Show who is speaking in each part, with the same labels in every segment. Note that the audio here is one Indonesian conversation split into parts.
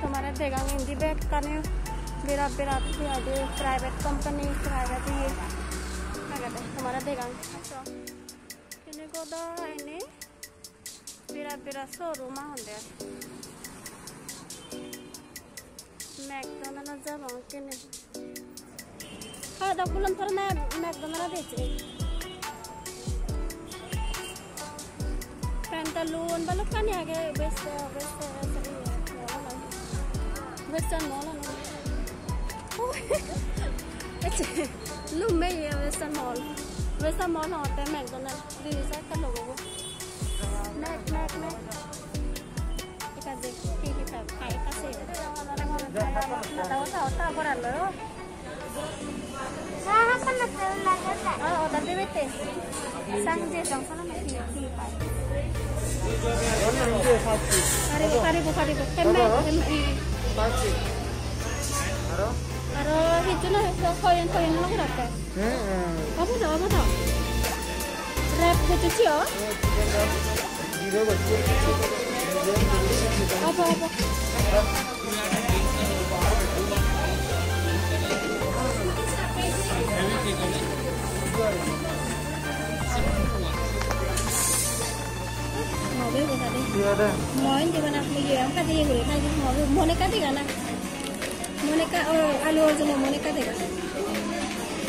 Speaker 1: तुम्हारे देगा हिंदी बैठ करने बेरा प्राइवेट कंपनी प्राइवेट ये तुम्हारा देगा ini kota ini बेरा showroom होंगे McDonald's जाबा केने ada bulan pernah McDonald's बेचे pantaloon balok kan ya ke western mall lu me ya western mall होता है McDonald's रिसर्च कर लोगों को मैक इका देख की सब खाई का से ना होता बड़ा लो हां अपन लगा उधर भी बेटे संजय जंक्शन में थी Karibu Aro itu na koin lo berapa? Apa dah? Rap gitu sih ya? Apa? Mobil bisa deh. Iya deh. Mau di mana? Mau kan dia boleh kan mobil boneka tiga na. Boneka alu origin boneka tiga.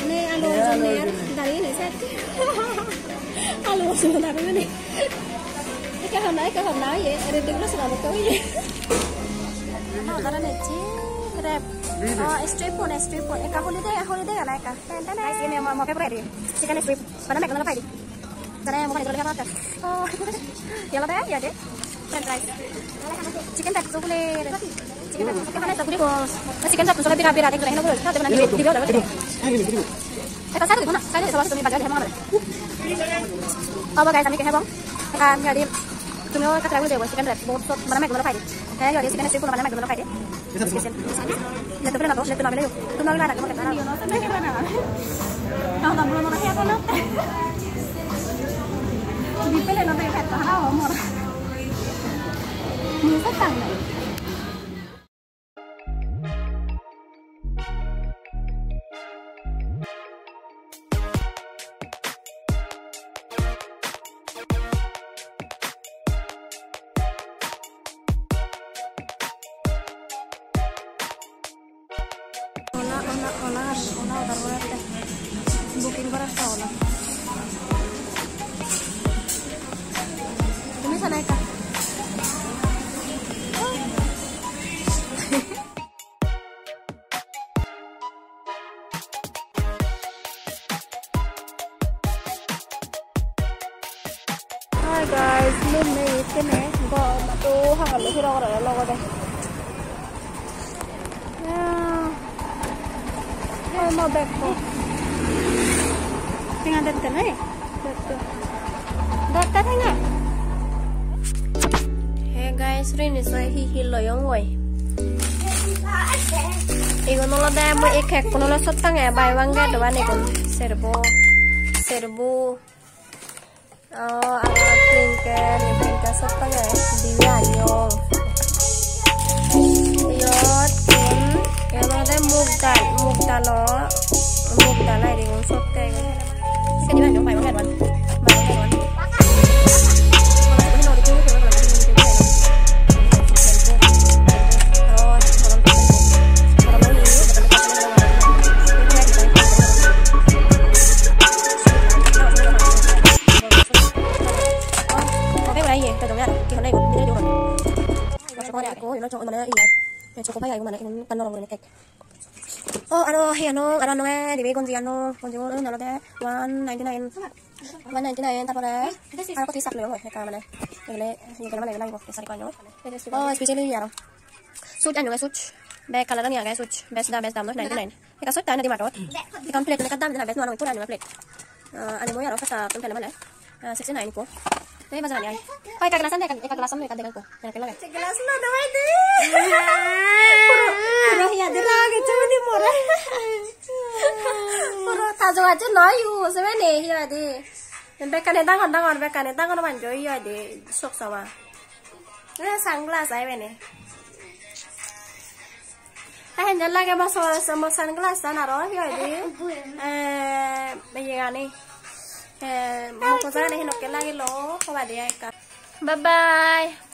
Speaker 1: Ini alu origin dari ini set. Alu origin dari ini. Cái hôm nãy vậy, em đừng có sợ một cái gì. Nó đó là chị rep. Strip phone. Cái holiday là này cả. Đây cái này mà cái bread đi. Chicken strip. Pada McDonald's phải đi. Đây bukan itu lihat apa. Oh. Ya lah ya deh. French fries. Chicken tak chocolate. Chicken tak chocolate bos. Chicken tak chocolate bira itu enak banget. Kita nanti video dah. Kita satu di mana? Saya di salah satu tempat jadi mana? Apa guys, kami ke Hebong. Kan jadi chúng tôi các travel đều chicken rep bột sốt mà nó phải đi thế rồi đi chicken strip của nó phải đi là tôi nói lấy tôi nói lại cái nào nó sẽ cái nào nó tầm luôn nó heo con nó đi phải lên nó phải thật hao một mưa rất tàng này Ona udah berapa? Booking berapa ona? Ini sana ya kak? Hi guys, lúc này cái này có mà tôi hàng ở khi đâu rồi lâu rồi đây. Mau beko. Tinggal dekat nih. Dekat enggak? Hey guys, Rini saya hihi loyong woi. Iku nolo deh mau ikek, nolo sotang ya, buy one get one ikun serbu. Ada printer sotang ya, dianyong. Yot, ya nolo deh mukdan này thì cũng sốt cái như này nó phải bằng cái ano di bigong ano na deh 199 tapos ano ko tisak lang eh kama na ini kan mana ko tisak ko ano especially yaro suit ano suit be kala lang ya guys suit best dam no 99 ika suit na di matot di complete na kadam na best no ano ito na plate ano mo yaro sa tun kala mana 69 ko Đây bao giờ nhỉ? Quay cái glass này, cái glass này cái đây cô. Này cái này. Cái glass nó đâu vậy đi? Rồi ya đi ra cái chỗ đi mua đấy. Rồi ta cho aja nói yêu, sao vậy nè ya đi. Nên bé cái này đang còn bé cái này đang còn bạn chơi ya đi sốc sao à? Cái sunglass ấy vậy nè. hendak lagi masuk sama sunglass dan arah ya ini begini mau kau jangan hendak lagi lo kau ada ya bye bye.